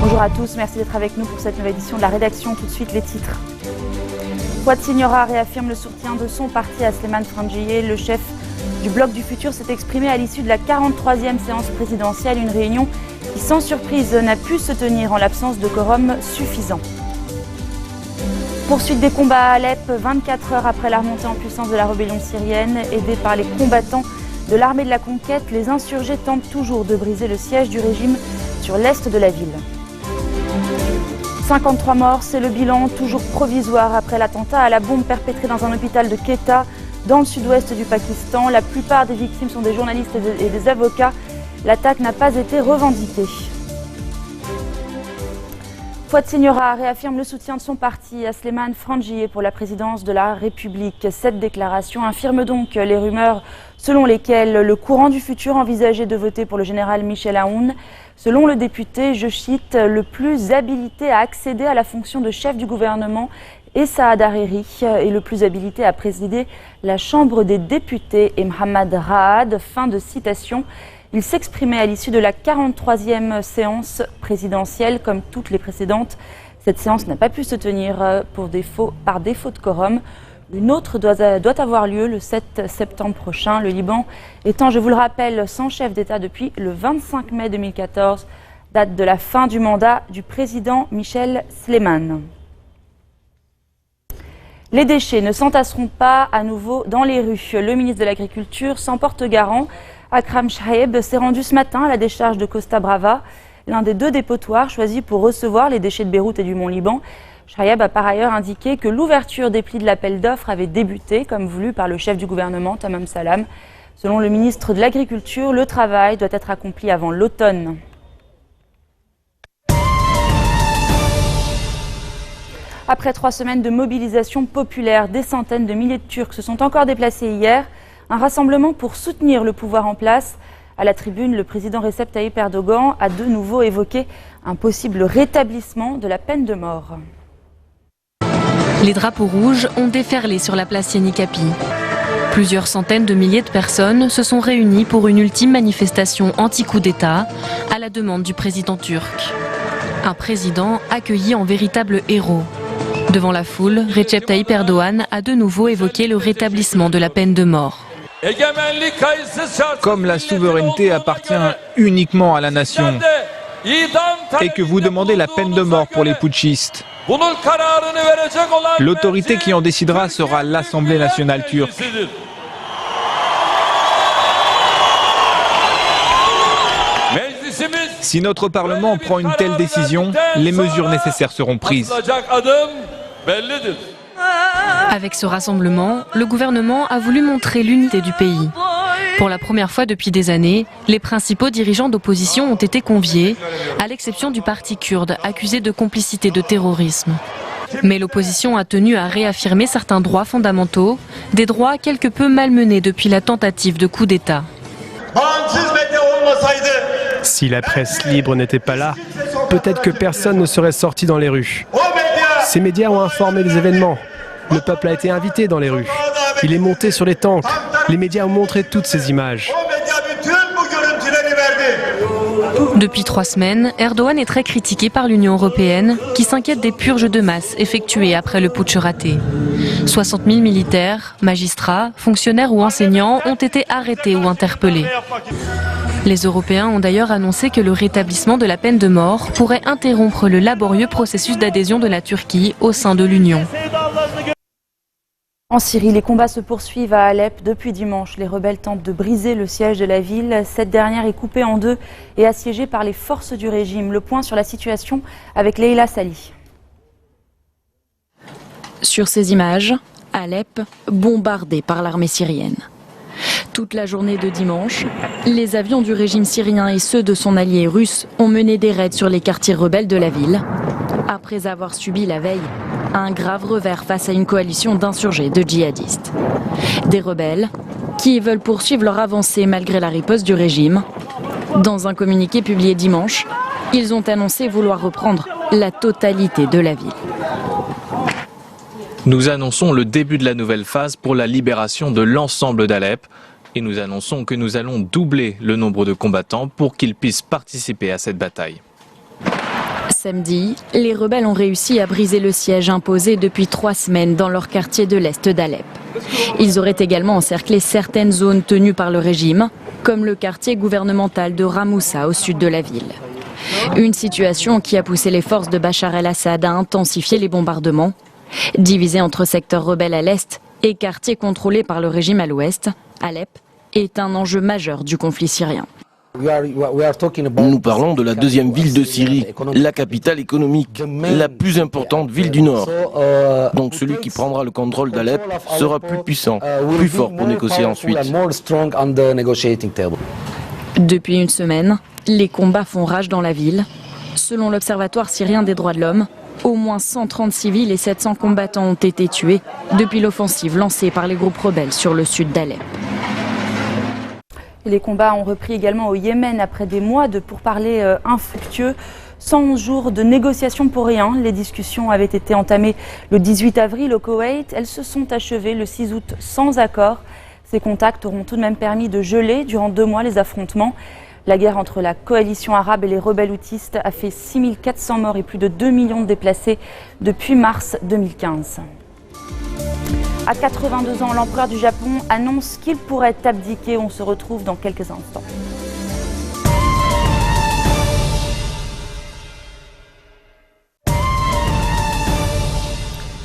Bonjour à tous, merci d'être avec nous pour cette nouvelle édition de la rédaction. Tout de suite les titres. Fouad Signora réaffirme le soutien de son parti à Slimane Frangieh. Le chef du Bloc du Futur s'est exprimé à l'issue de la 43e séance présidentielle, une réunion qui sans surprise n'a pu se tenir en l'absence de quorum suffisant. Poursuite des combats à Alep, 24 heures après la remontée en puissance de la rébellion syrienne. Aidés par les combattants de l'armée de la conquête, les insurgés tentent toujours de briser le siège du régime sur l'est de la ville. 53 morts, c'est le bilan, toujours provisoire après l'attentat à la bombe perpétré dans un hôpital de Quetta, dans le sud-ouest du Pakistan. La plupart des victimes sont des journalistes et des avocats. L'attaque n'a pas été revendiquée. Fouad Signora réaffirme le soutien de son parti à Slimane Frangieh pour la présidence de la République. Cette déclaration infirme donc les rumeurs selon lesquelles le courant du futur envisageait de voter pour le général Michel Aoun. Selon le député, je cite, le plus habilité à accéder à la fonction de chef du gouvernement est Saad Hariri et le plus habilité à présider la Chambre des députés est Mohamed Raad. Fin de citation. Il s'exprimait à l'issue de la 43e séance présidentielle. Comme toutes les précédentes, cette séance n'a pas pu se tenir par défaut de quorum. Une autre doit avoir lieu le 7 septembre prochain. Le Liban étant, je vous le rappelle, sans chef d'État depuis le 25 mai 2014, date de la fin du mandat du président Michel Slimane. Les déchets ne s'entasseront pas à nouveau dans les rues. Le ministre de l'Agriculture s'en porte garant. Akram Chaheb s'est rendu ce matin à la décharge de Costa Brava, l'un des deux dépotoirs choisis pour recevoir les déchets de Beyrouth et du Mont-Liban. Chaheb a par ailleurs indiqué que l'ouverture des plis de l'appel d'offres avait débuté, comme voulu par le chef du gouvernement, Tamam Salam. Selon le ministre de l'Agriculture, le travail doit être accompli avant l'automne. Après 3 semaines de mobilisation populaire, des centaines de milliers de Turcs se sont encore déplacés hier. Un rassemblement pour soutenir le pouvoir en place. À la tribune, le président Recep Tayyip Erdogan a de nouveau évoqué un possible rétablissement de la peine de mort. Les drapeaux rouges ont déferlé sur la place Yenikapi. Plusieurs centaines de milliers de personnes se sont réunies pour une ultime manifestation anti-coup d'État à la demande du président turc. Un président accueilli en véritable héros. Devant la foule, Recep Tayyip Erdogan a de nouveau évoqué le rétablissement de la peine de mort. Comme la souveraineté appartient uniquement à la nation et que vous demandez la peine de mort pour les putschistes, l'autorité qui en décidera sera l'Assemblée nationale turque. Si notre Parlement prend une telle décision, les mesures nécessaires seront prises. Avec ce rassemblement, le gouvernement a voulu montrer l'unité du pays. Pour la première fois depuis des années, les principaux dirigeants d'opposition ont été conviés, à l'exception du parti kurde, accusé de complicité de terrorisme. Mais l'opposition a tenu à réaffirmer certains droits fondamentaux, des droits quelque peu malmenés depuis la tentative de coup d'État. Si la presse libre n'était pas là, peut-être que personne ne serait sorti dans les rues. Ces médias ont informé des événements. Le peuple a été invité dans les rues. Il est monté sur les tanks. Les médias ont montré toutes ces images. Depuis 3 semaines, Erdogan est très critiqué par l'Union européenne, qui s'inquiète des purges de masse effectuées après le putsch raté. 60 000 militaires, magistrats, fonctionnaires ou enseignants ont été arrêtés ou interpellés. Les Européens ont d'ailleurs annoncé que le rétablissement de la peine de mort pourrait interrompre le laborieux processus d'adhésion de la Turquie au sein de l'Union. En Syrie, les combats se poursuivent à Alep. Depuis dimanche, les rebelles tentent de briser le siège de la ville. Cette dernière est coupée en deux et assiégée par les forces du régime. Le point sur la situation avec Leila Sali. Sur ces images, Alep, bombardée par l'armée syrienne. Toute la journée de dimanche, les avions du régime syrien et ceux de son allié russe ont mené des raids sur les quartiers rebelles de la ville, après avoir subi la veille un grave revers face à une coalition d'insurgés de djihadistes. Des rebelles qui qui veulent poursuivre leur avancée malgré la riposte du régime. Dans un communiqué publié dimanche, ils ont annoncé vouloir reprendre la totalité de la ville. Nous annonçons le début de la nouvelle phase pour la libération de l'ensemble d'Alep et nous annonçons que nous allons doubler le nombre de combattants pour qu'ils puissent participer à cette bataille. Samedi, les rebelles ont réussi à briser le siège imposé depuis 3 semaines dans leur quartier de l'est d'Alep. Ils auraient également encerclé certaines zones tenues par le régime, comme le quartier gouvernemental de Ramoussa au sud de la ville. Une situation qui a poussé les forces de Bachar el-Assad à intensifier les bombardements. Divisés entre secteurs rebelles à l'est et quartiers contrôlés par le régime à l'ouest, Alep est un enjeu majeur du conflit syrien. Nous parlons de la deuxième ville de Syrie, la capitale économique, la plus importante ville du Nord. Donc celui qui prendra le contrôle d'Alep sera plus puissant, plus fort pour négocier ensuite. Depuis une semaine, les combats font rage dans la ville. Selon l'Observatoire syrien des droits de l'homme, au moins 130 civils et 700 combattants ont été tués depuis l'offensive lancée par les groupes rebelles sur le sud d'Alep. Les combats ont repris également au Yémen après des mois de pourparlers infructueux. 100 jours de négociations pour rien. Les discussions avaient été entamées le 18 avril au Koweït. Elles se sont achevées le 6 août sans accord. Ces contacts auront tout de même permis de geler durant 2 mois les affrontements. La guerre entre la coalition arabe et les rebelles houthis a fait 6400 morts et plus de 2 millions de déplacés depuis mars 2015. À 82 ans, l'empereur du Japon annonce qu'il pourrait abdiquer. On se retrouve dans quelques instants.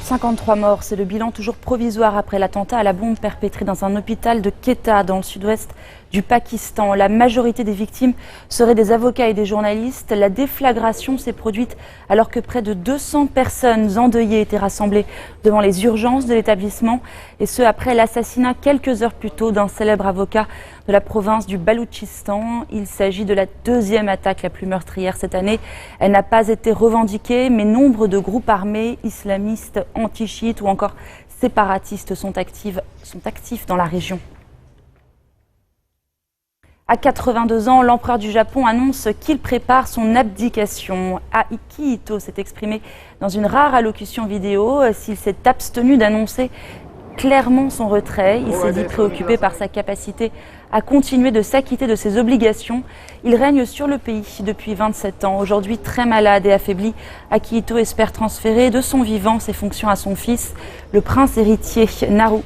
53 morts, c'est le bilan toujours provisoire après l'attentat à la bombe perpétré dans un hôpital de Quetta, dans le sud-ouest du Pakistan. La majorité des victimes seraient des avocats et des journalistes. La déflagration s'est produite alors que près de 200 personnes endeuillées étaient rassemblées devant les urgences de l'établissement. Et ce, après l'assassinat quelques heures plus tôt d'un célèbre avocat de la province du Baloutchistan. Il s'agit de la 2e attaque la plus meurtrière cette année. Elle n'a pas été revendiquée, mais nombre de groupes armés, islamistes, anti-chiites ou encore séparatistes sont actifs dans la région. À 82 ans, l'empereur du Japon annonce qu'il prépare son abdication. Akihito s'est exprimé dans une rare allocution vidéo. S'il s'est abstenu d'annoncer clairement son retrait, il s'est dit préoccupé par sa capacité à continuer de s'acquitter de ses obligations. Il règne sur le pays depuis 27 ans. Aujourd'hui très malade et affaibli, Akihito espère transférer de son vivant ses fonctions à son fils, le prince héritier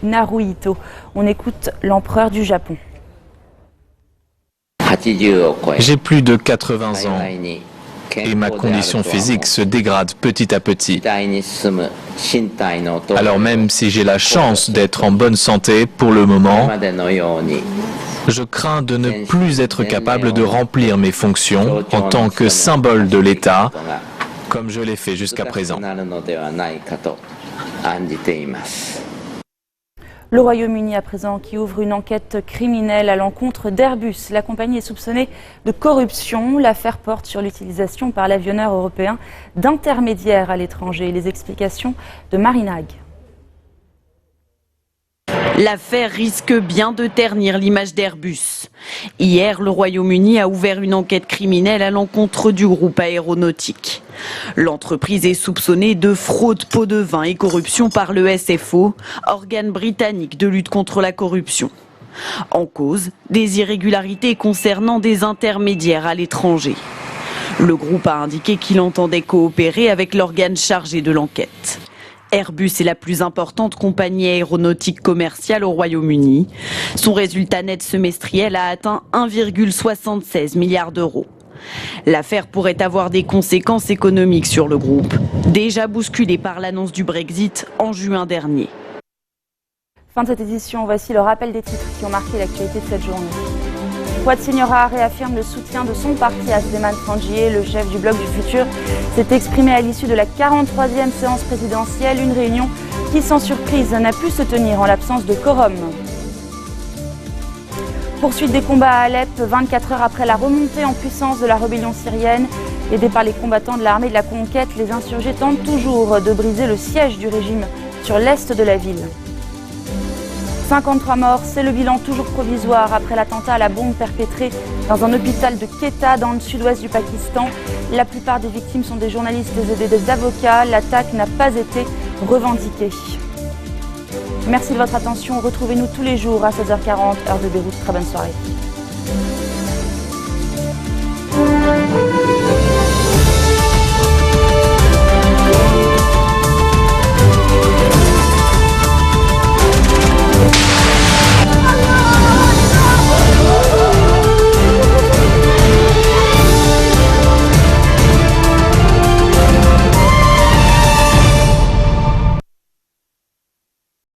Naruhito. On écoute l'empereur du Japon. J'ai plus de 80 ans et ma condition physique se dégrade petit à petit. Alors même si j'ai la chance d'être en bonne santé pour le moment, je crains de ne plus être capable de remplir mes fonctions en tant que symbole de l'État, comme je l'ai fait jusqu'à présent. Le Royaume-Uni à présent qui ouvre une enquête criminelle à l'encontre d'Airbus. La compagnie est soupçonnée de corruption. L'affaire porte sur l'utilisation par l'avionneur européen d'intermédiaires à l'étranger. Les explications de Marine Hague. L'affaire risque bien de ternir l'image d'Airbus. Hier, le Royaume-Uni a ouvert une enquête criminelle à l'encontre du groupe aéronautique. L'entreprise est soupçonnée de fraude, pot de vin et corruption par le SFO, organe britannique de lutte contre la corruption. En cause, des irrégularités concernant des intermédiaires à l'étranger. Le groupe a indiqué qu'il entendait coopérer avec l'organe chargé de l'enquête. Airbus est la plus importante compagnie aéronautique commerciale au Royaume-Uni. Son résultat net semestriel a atteint 1,76 milliard d'euros. L'affaire pourrait avoir des conséquences économiques sur le groupe, déjà bousculé par l'annonce du Brexit en juin dernier. Fin de cette édition, voici le rappel des titres qui ont marqué l'actualité de cette journée. Fouad Siniora réaffirme le soutien de son parti à Slimane Frangieh. Le chef du Bloc du Futur s'est exprimé à l'issue de la 43e séance présidentielle, une réunion qui, sans surprise, n'a pu se tenir en l'absence de quorum. Poursuite des combats à Alep, 24 heures après la remontée en puissance de la rébellion syrienne. Aidés par les combattants de l'armée de la conquête, les insurgés tentent toujours de briser le siège du régime sur l'est de la ville. 53 morts, c'est le bilan toujours provisoire après l'attentat à la bombe perpétré dans un hôpital de Quetta dans le sud-ouest du Pakistan. La plupart des victimes sont des journalistes et des avocats. L'attaque n'a pas été revendiquée. Merci de votre attention. Retrouvez-nous tous les jours à 16h40, heure de Beyrouth. Très bonne soirée.